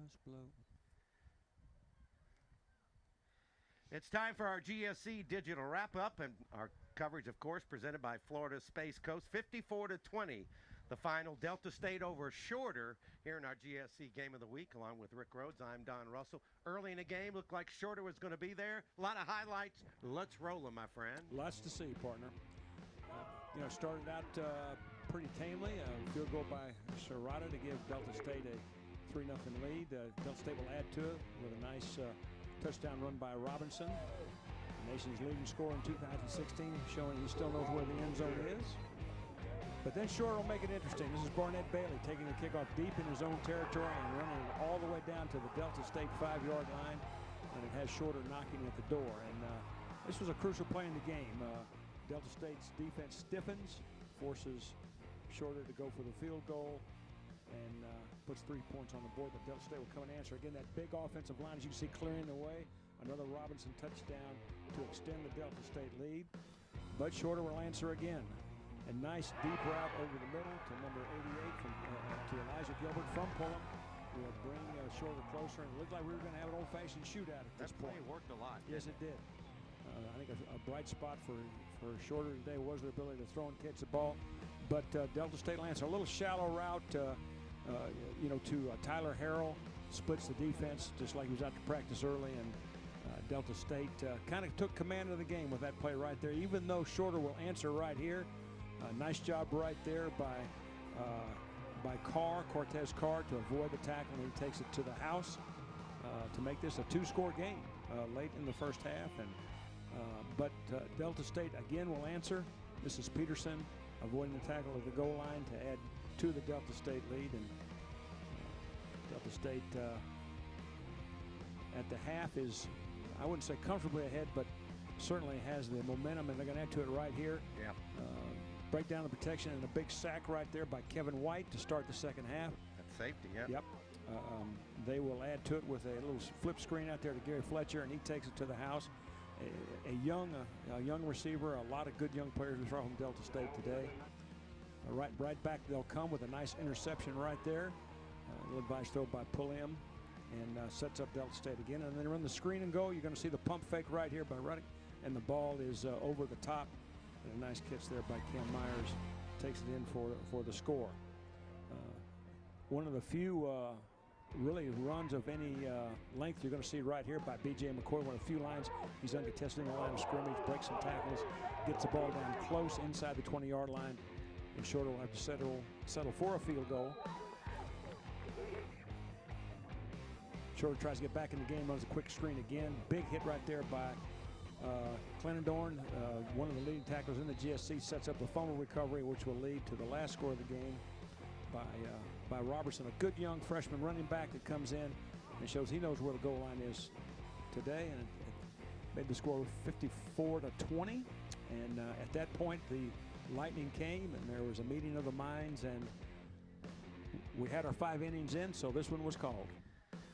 must blow. It's time for our GSC digital wrap-up, and our coverage, of course, presented by Florida Space Coast. 54-20, the final. Delta State over Shorter here in our GSC Game of the Week, along with Rick Rhoades. I'm Don Russell. Early in the game, looked like Shorter was going to be there. A lot of highlights. Let's roll them, my friend. Lots to see, partner. Started out pretty tamely. Field goal by Rhoades to give Delta State a 3-0 lead. Delta State will add to it with a nice touchdown run by Robinson, the nation's leading scorer in 2016, showing he still knows where the end zone is. But then Shorter will make it interesting. This is Barnett Bailey taking the kickoff deep in his own territory and running it all the way down to the Delta State 5-yard line, and it has Shorter knocking at the door. And this was a crucial play in the game. Delta State's defense stiffens, forces Shorter to go for the field goal, and puts 3 points on the board. But Delta State will come and answer. Again, that big offensive line, as you can see, clearing the way. Another Robinson touchdown to extend the Delta State lead. But Shorter will answer again. A nice deep route over the middle to number 88 to Elijah Gilbert from Pullum. Will bring Shorter closer, and it looked like we were going to have an old-fashioned shootout at this point. It worked a lot. Yes, it did. I think a bright spot for Shorter today was their ability to throw and catch the ball. But Delta State will answer a little shallow route, to Tyler Harrell. Splits the defense just like he was out to practice early, and Delta State kind of took command of the game with that play right there, even though Shorter will answer right here. Nice job right there by Cortez Carr to avoid the tackle, and he takes it to the house to make this a 2-score game late in the first half. But Delta State again will answer. This is Peterson avoiding the tackle at the goal line to add to the Delta State lead. And Delta State at the half is, I wouldn't say comfortably ahead, but certainly has the momentum, and they're going to add to it right here. Yeah. Break down the protection, and a big sack right there by Kevin White to start the second half. That's safety, yeah. Yep. They will add to it with a little flip screen out there to Gary Fletcher, and he takes it to the house. A young receiver, a lot of good young players from Delta State today. Right back they'll come with a nice interception right there. A little advice throw by Pulliam, and sets up Delta State again. And then run the screen and go. You're going to see the pump fake right here by Ruddick, and the ball is over the top. And a nice catch there by Cam Myers, takes it in for the score. One of the few really runs of any length you're going to see right here by B.J. McCoy. One of the few lines he's uncontested in the line of scrimmage, breaks some tackles, gets the ball down close inside the 20-yard line, and Shorter will have to settle for a field goal. Shorter tries to get back in the game, runs a quick screen again. Big hit right there by Clenendorn, one of the leading tacklers in the GSC, sets up the fumble recovery, which will lead to the last score of the game by Robertson, a good young freshman running back that comes in and shows he knows where the goal line is today, and it made the score 54-20. And at that point, the Lightning came, and there was a meeting of the minds, and we had our 5 innings in, so this one was called.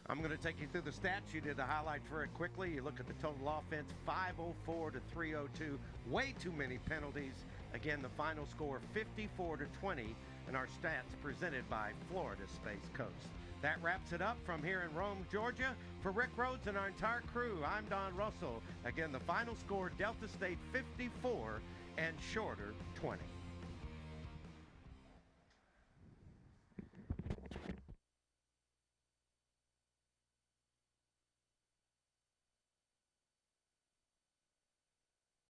I'm going to take you through the stats. You did the highlights very quickly. You look at the total offense, 504 to 302. Way too many penalties. Again, the final score, 54-20, and our stats presented by Florida Space Coast. That wraps it up from here in Rome, Georgia. For Rick Rhoades and our entire crew, I'm Don Russell. Again, the final score, Delta State 54 and Shorter 20.